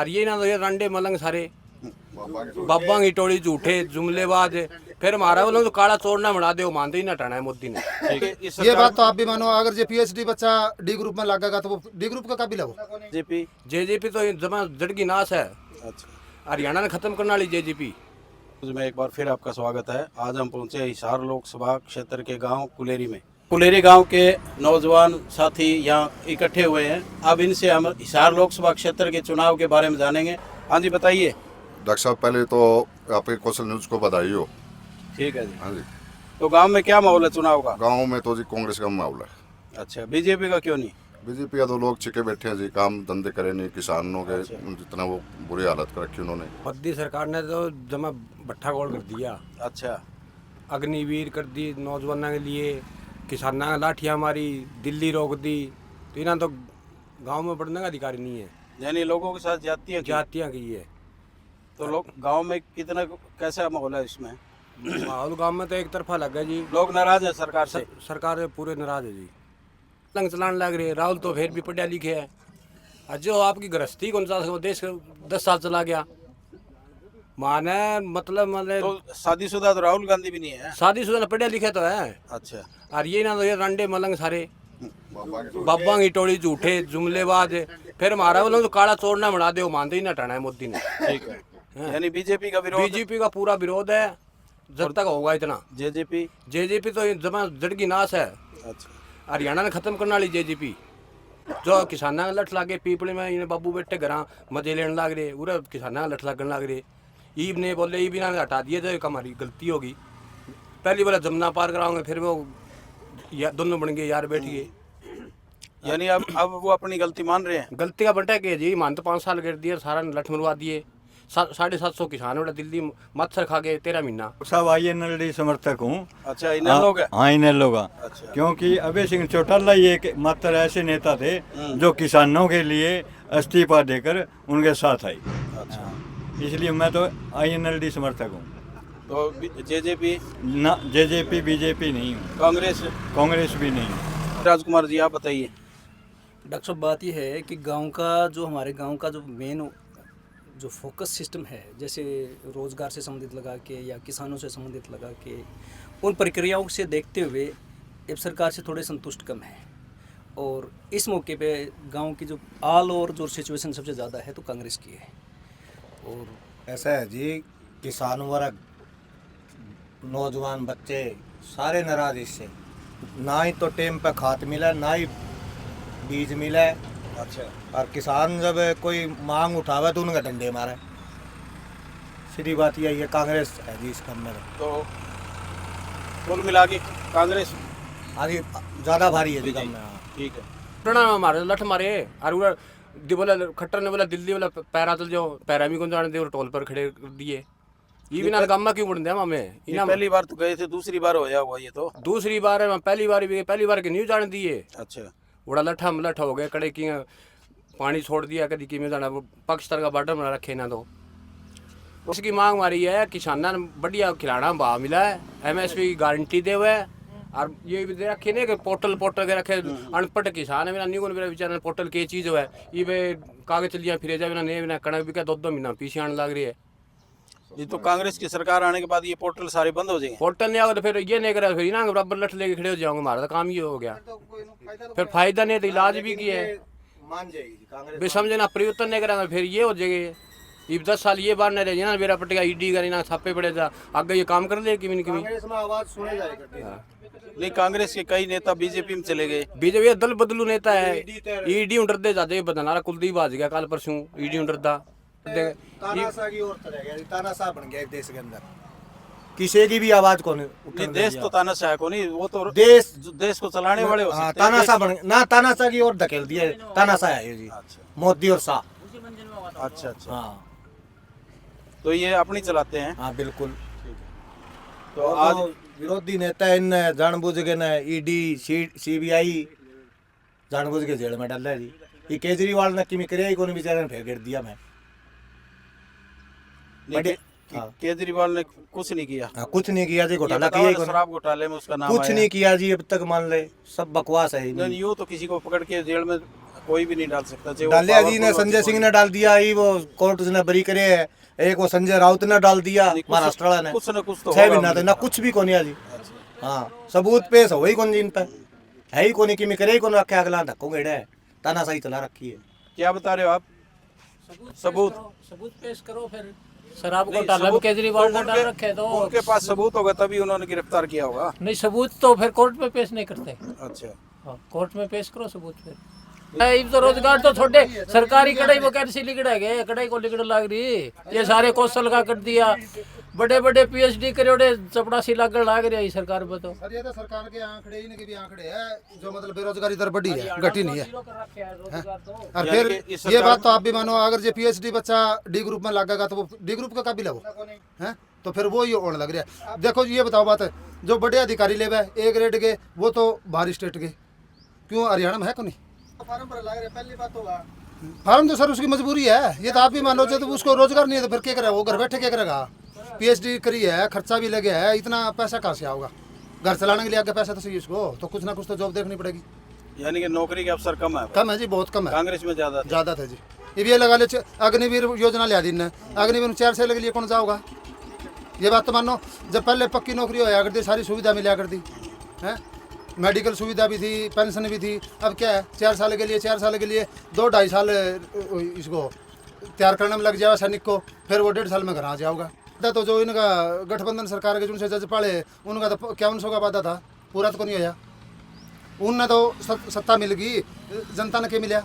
और ये ना तो ये रंडे मलंग सारे बाबा की टोली झूठे जुमलेबाज। फिर हमारा बोलो तो काला चोर ना बना दे, वो मानते ही ना टाना है मोदी ने। ये बात तो आप भी मानो, अगर जो पीएचडी बच्चा डी ग्रुप में लगेगा तो वो डी ग्रुप का काबिल है वो। जेजेपी तो जमा जड़गी नाश है। अच्छा, हरियाणा ने खत्म करने वाली जेजेपी। में एक बार फिर आपका स्वागत है। आज हम पहुंचे हिसार लोकसभा क्षेत्र के गांव कुलेरी में। कुलेरी गांव के नौजवान साथी यहाँ इकट्ठे हुए हैं। अब इनसे हम हिसार लोकसभा क्षेत्र के चुनाव के बारे में जानेंगे। हाँ जी, बताइए। डॉक्टर साहब, पहले तो आपके कौशल न्यूज को बधाई हो। ठीक है जी। हाँ जी। तो गांव में क्या माहौल है चुनाव का? गांव में तो जी कांग्रेस का माहौल है। अच्छा, बीजेपी का क्यों नहीं? बीजेपी का तो लोग छिके बैठे हैं जी, काम धंधे करे नहीं, किसानों के जितना वो बुरी हालत कर रखी उन्होंने। मोदी सरकार ने तो जमा भट्ठा गोल कर दिया। अच्छा, अग्निवीर कर दी नौजवानों के लिए, किसानों की लाठियाँ मारी, दिल्ली रोक दी। तो इन्हें तो गांव में बढ़ने का अधिकार नहीं है। यानी लोगों के साथ जातियाँ की। जातियाँ की है। तो लोग गांव में कितना कैसा माहौल है इसमें? माहौल गांव में तो एक तरफा लग गया जी। लोग नाराज है सरकार से। सरकार से पूरे नाराज है जी। लंग चलाने लग रहे। राहुल तो फिर भी पढ़ा लिखे है। और जो आपकी गृहस्थी कौन सा देश 10 साल चला गया माने मतलब तो शादीशुदा तो राहुल गांधी भी नहीं है। शादीशुदा पढ़े लिखे तो है। अच्छा, और ये ना तो ये रंडे मलंग सारे बाबा की टोली झूठे जुमलेबाज। फिर हमारा बोलो तो काला चोर ना बना दे, वो मानते ही ना टाना है मोदी ने। ठीक है। यानी बीजेपी का विरोध? बीजेपी का पूरा विरोध है जब तक होगा इतना। जेजेपी तो जमा जड़गी नाश है। अच्छा, हरियाणा ने खत्म करने वाली जेजेपी। जो किसाना का लठ लागे पीपले में इन्हें बाबू बेटे घर मजे लेने लग रहे, पूरा किसाना का लठ लगने लग रहे। ईब ने बोले ईब इन्होंने हटा दिए तो एक हमारी गलती होगी। पहली बार जमुना पार कराओगे, फिर वो दोनों बन गए यार बैठ गए। यानी अब वो अपनी गलती मान रहे हैं। गलती का बंटा के जी, मान तो 5 साल कर दिए, सारा लठ मरवा दिए। 750 किसान उड़ा दिल्ली मच्छर खा गए 13 महीना। सब INLD समर्थक हूँ। अच्छा, इनेलो का? हाँ, इनेलो का। अच्छा। क्योंकि अभय सिंह चौटाला ये मात्र ऐसे नेता थे जो किसानों के लिए इस्तीफा देकर उनके साथ आए। अच्छा, इसलिए मैं तो INLD समर्थक हूँ। तो जेजेपी ना, जेजेपी बीजेपी नहीं हूँ, कांग्रेस भी नहीं हूँ। राजकुमार जी, आप बताइए। डॉक्टर साहब, बात यह है कि गांव का जो हमारे गांव का जो मेन जो फोकस सिस्टम है, जैसे रोज़गार से संबंधित लगा के या किसानों से संबंधित लगा के, उन प्रक्रियाओं से देखते हुए अब सरकार से थोड़े संतुष्ट कम है। और इस मौके पे गांव की जो आल और जो सिचुएशन सबसे ज़्यादा है तो कांग्रेस की है। और ऐसा है जी, किसान वर्ग, नौजवान बच्चे सारे नाराज इससे। ना ही तो टाइम पे खाद मिला, ना ही बीज मिला। अच्छा, और किसान जब कोई मांग उठावे तो उनका डंडे मारे। सीधी बात यही है, कांग्रेस है जी इस काम में। तो कुल मिला के कांग्रेस आगे ज़्यादा भारी है जी काम में। ठीक है। टना मारे लठ मारे। और बोला खट्टर ने बोला दिल्ली वाला पैरा चल जाओ, पैरा भी कौन जाने दे, और टोल पर खड़े कर दिए। ये भी ना गामा क्यों बढ़ दिया हमें। पहली बार तो गए थे, दूसरी बार होया हुआ ये तो। दूसरी बार है, पहली बार के न्यूज जाने दिए। अच्छा, बड़ा लठा मलठ हो गया, कड़े की पानी छोड़ दिया, कभी कि जाना पाकिस्तान का बॉर्डर बना रखे ना। तो उसकी मांग मारी है, किसाना ने बढ़िया खिलाना भाव मिला है, MSP की गारंटी दे हुए है। और ये भी दे रखे ना कि पोर्टल के रखे। अनपढ़ किसान है मेरा नहीं मेरा बेचारा पोर्टल की चीज़ है, ये कागज चलिया फिर जा बिना नहीं बिना कणक भी क्या 2-2 महीना पीछे आने लग रही है। ये तो कांग्रेस की सरकार आने के बाद ये पोर्टल सारे बंद हो जाएंगे। पोर्टल नहीं आएगा तो फिर ये नहीं करेगा, फिर ना बराबर लठ लेके खड़े हो जाओगे, हमारा तो काम ये हो गया। फिर फायदा नहीं, तो इलाज भी किया है। मान जाएगी कांग्रेस। भी समझे ना, परिवर्तन नहीं करेगा फिर ये हो जाएगा। ये 10 साल ये बार नहीं रहे ना, मेरा पटेगा ईडी करी ना छापे पड़े जा, आगे ये काम कर ले कि कांग्रेस में आवाज सुने जाएगा। नहीं, कांग्रेस के कई नेता बीजेपी में चले गए। बीजेपी दल बदलू नेता है। ईडी उडर दे जाते बदनारा कुलदीप आज गया कल परसों, ईडी उडर दा तानाशाह की ओर चला गया, तानाशाह बन गया देश के अंदर। किसी की भी आवाज को नहीं, देश तो तानाशाह को नहीं, वो तो देश को चलाने वाले हो सकते हैं। तानाशाह बन ना, तानाशाह की ओर धकेल दिया तानाशाह है जी। मोदी और शाह। अच्छा अच्छा, हाँ, तो ये अपनी चलाते हैं। हाँ बिल्कुल। तो आज विरोधी नेता इन जानबूझ के न ईडी CBI जानबूझ के जेल में डाल है जी। ये केजरीवाल ने किमी करे ही कोई बेचारे ने फेंक कर दिया। मैं केजरीवाल ने कुछ नहीं किया। हाँ, कुछ नहीं किया जी, घोटाला किया ही शराब घोटाले में उसका नाम कुछ नहीं किया जी अब तक, मान ले सब बकवास है। नहीं, यूँ तो किसी को पकड़ के जेल में कोई भी नहीं डाल सकता, चाहे वो डालिया जी ने, powerful हो, संजय सिंह कोई- ने डाल दिया, ही वो कोर्ट ने बरी करे है। एक वो संजय राउत ने डाल दिया नहीं, कुछ- महाराष्ट्र वाला ने, कुछ न कुछ तो 6 होगा महीना तो ना कुछ भी कोनी जी। हाँ, सबूत पेश हो ही कौन जी इन पे, है ही कोनी कि मैं करे ही कौन रखे, अगला धक्को गेड़ा है, तानाशाही चला रखी है। क्या बता रहे हो आप? सबूत पेश करो फिर। शराब नहीं, घोटाला में सबूत- केजरीवाल तो ने डाल रखे तो उनके पास सबूत होगा तभी उन्होंने गिरफ्तार किया होगा। नहीं, सबूत तो फिर कोर्ट में पेश नहीं करते। अच्छा, हाँ, कोर्ट में पेश करो सबूत फिर। तो रोजगार तो थोड़े सरकारी कढ़ाई वो कैसे लिगड़ा गए, कढ़ाई को लिगड़ लग रही, ये सारे कौशल का कर दिया, बड़े बड़े PhD करे चपड़ासी लागड़ लाग रही सरकार में। तो सर ये तो सरकार के आंकड़े ही नहीं, भी आंकड़े है जो मतलब बेरोजगारी दर बढ़ी है, घटी नहीं है। और फिर यानी कि इस ये सरकार- बात तो आप भी मानो, अगर जो PhD बच्चा D ग्रुप में लगेगा तो वो D ग्रुप का काबिल है वो, हैं? तो फिर वो ही होने लग रहा है। देखो ये बताओ बात है, जो बड़े अधिकारी ले A ग्रेड के वो तो बाहर स्टेट के, क्यों हरियाणा में है क्यों नहीं? फार्म पर लग रहा, पहली बात होगा फार्म तो सर उसकी मजबूरी है। ये तो आप भी मानो, जो तो उसको रोजगार नहीं है तो फिर क्या करेगा वो, घर बैठे क्या करेगा? PhD करी है, खर्चा भी लगे है, इतना पैसा कहाँ से आएगा? घर चलाने के लिए आगे पैसा तो चाहिए उसको, तो कुछ ना कुछ तो जॉब देखनी पड़ेगी। यानी कि नौकरी के अवसर कम है, कम है जी, बहुत कम है। कांग्रेस में ज्यादा थे। ज़्यादा था जी। ये लगा ले, अग्निवीर योजना लिया दी ने, अग्निवीर 4 साल के लिए कौन जाओगा? ये बात तो मानो, जब पहले पक्की नौकरी होया करती, सारी सुविधा मिला करती है, मेडिकल सुविधा भी थी, पेंशन भी थी। अब क्या है, 4 साल के लिए 2-2.5 साल इसको तैयार करने में लग जाएगा सैनिक को, फिर वो 1.5 साल में घर आ जाओगा। तो जो इनका गठबंधन सरकार के जिनसे जज पाले, उनका तो 5100 का वादा था, पूरा तो नहीं होया। उनने तो सत्ता मिल गई, जनता ने क्या मिला?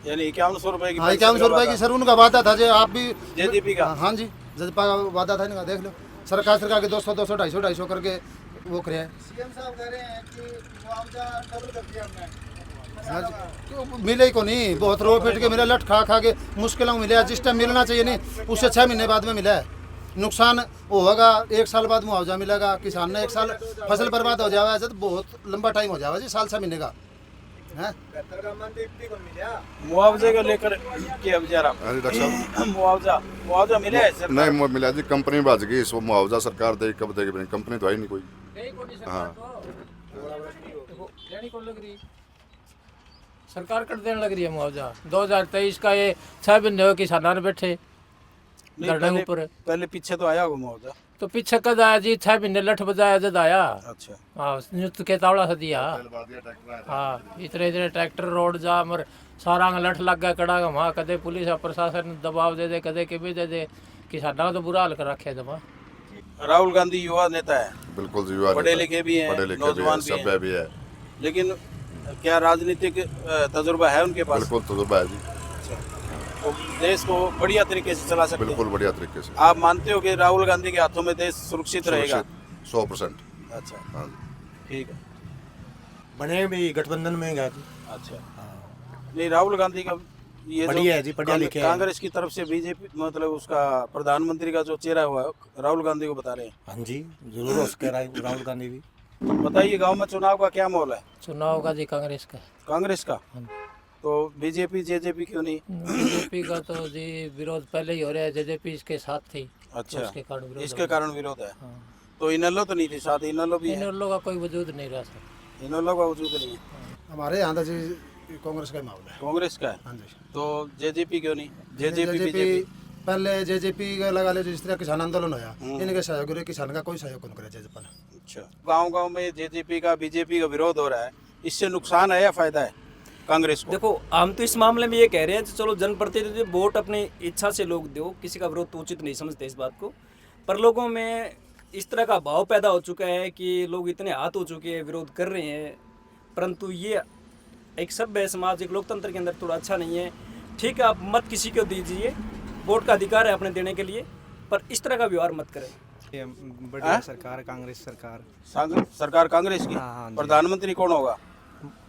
यानी 5100 रुपए की हाँ, 5100 रुपए की सर उनका वादा था, जो आप भी JJP का। हाँ जी, जजपा का वादा था इनका, देख लो सरकार के 200 250 करके वो करे। सीएम साहब कह रहे हैं कि मुआवजा डबल कर दिया हमने, मिले ही को नहीं, बहुत रो पेट के मिला, लट खा के मुश्किलों मिला, जिस टाइम मिलना चाहिए नहीं उससे 6 महीने बाद में मिला है। नुकसान होगा 1 साल बाद मुआवजा मिलेगा, किसान ने 1 साल फसल बर्बाद हो जाएगा, जब बहुत लंबा टाइम हो जाएगा जी, साल 6 महीने का है। मुआवजे को लेकर क्या विचार आप? हाँ जी डॉक्टर साहब, मुआवजा मिला है सर? नहीं मिला जी, कंपनी बच गई, इसको मुआवजा सरकार देगी, कब देगी? कंपनी तो आई नहीं कोई। हाँ, सरकार कर देने लग रही है मुआवजा। 2023 का ये 6 महीने हो किसान बैठे नहीं, धरने पहले- ऊपर। पहले पीछे तो आया होगा मुआवजा। तो पीछे कद आया जी, 6 महीने लठ बजाया जद आया। अच्छा, हाँ, नियुक्त के तावड़ा से दिया। हाँ, इतने ट्रैक्टर रोड जा मर सारा लठ लग गया कड़ा वहाँ, कदे पुलिस और प्रशासन दबाव दे दे, कदे कि भी दे दे, किसानों का तो बुरा हाल कर रखे जमा। राहुल गांधी युवा नेता है, बिल्कुल जी, युवा पढ़े नेता, लिखे भी हैं, पढ़े लिखे भी नौजवान हैं, भी हैं। सभ्य भी है, लेकिन क्या राजनीतिक तजुर्बा है उनके पास? बिल्कुल तजुर्बा है जी, वो देश को बढ़िया तरीके से चला सकते हैं। बिल्कुल बढ़िया तरीके से, आप मानते हो कि राहुल गांधी के हाथों में देश सुरक्षित रहेगा? 100%। अच्छा, हाँ जी, ठीक है। बने भी गठबंधन में गया जी। अच्छा, नहीं राहुल गांधी का ये बढ़िया है जी, पढ़े लिखे हैं। कांग्रेस की तरफ से बीजेपी मतलब उसका प्रधानमंत्री का जो चेहरा हुआ है राहुल गांधी को बता रहे हैं। हाँ जी, जरूर उसके राहुल गांधी भी। बताइए गांव में चुनाव का क्या माहौल है? चुनाव का जी कांग्रेस का। कांग्रेस का? तो बीजेपी जेजेपी क्यों नहीं? बीजेपी का तो जी विरोध पहले ही हो रहा है, जेजेपी इसके साथ थी। अच्छा, उसके कारण विरोध इसके हो रहा कारण विरोध है। हाँ। तो इनेलो तो नहीं थी साथ? इनेलो भी इन है? लोगों का कोई वजूद नहीं रहा सर। इनेलो का वजूद नहीं है, हमारे यहाँ तो जी कांग्रेस का ही मामला है। कांग्रेस का है। हाँ जी, तो जेजेपी क्यों नहीं? जेजेपी जेजेपी बीजेपी पहले जेजेपी का लगा ले, जिस तरह किसान आंदोलन होया, इनके सहयोग रे, किसान का कोई सहयोग नहीं करे जेजेपी ने। अच्छा, गांव-गांव में जेजेपी का बीजेपी का विरोध हो रहा है, इससे नुकसान है या फायदा है कांग्रेस को? देखो, हम तो इस मामले में ये कह रहे हैं कि चलो जनप्रतिनिधि वोट अपनी इच्छा से लोग दो, किसी का विरोध तो उचित नहीं समझते इस बात को, पर लोगों में इस तरह का भाव पैदा हो चुका है कि लोग इतने हाथ हो चुके हैं, विरोध कर रहे हैं, परंतु ये एक सभ्य समाज, एक लोकतंत्र के अंदर थोड़ा अच्छा नहीं है। ठीक है, आप मत किसी को दीजिए, वोट का अधिकार है अपने देने के लिए, पर इस तरह का व्यवहार मत करें। बढ़िया सरकार, कांग्रेस सरकार। सरकार कांग्रेस की? हाँ जी। प्रधानमंत्री कौन होगा?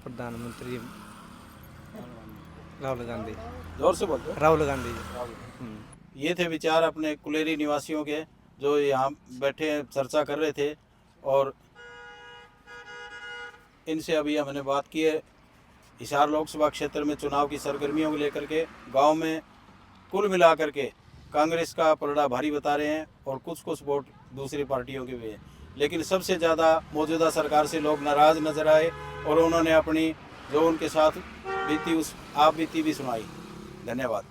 प्रधानमंत्री राहुल गांधी। जोर से बोलते। राहुल गांधी जी। ये थे विचार अपने कुलेरी निवासियों के, जो यहाँ बैठे चर्चा कर रहे थे, और इनसे अभी हमने बात की है हिसार लोकसभा क्षेत्र में चुनाव की सरगर्मियों को लेकर के। गांव में कुल मिलाकर के कांग्रेस का पलड़ा भारी बता रहे हैं, और कुछ कुछ वोट दूसरी पार्टियों के भी हैं, लेकिन सबसे ज़्यादा मौजूदा सरकार से लोग नाराज़ नजर आए, और उन्होंने अपनी जो उनके साथ बीती उस आप बीती भी सुनाई। धन्यवाद।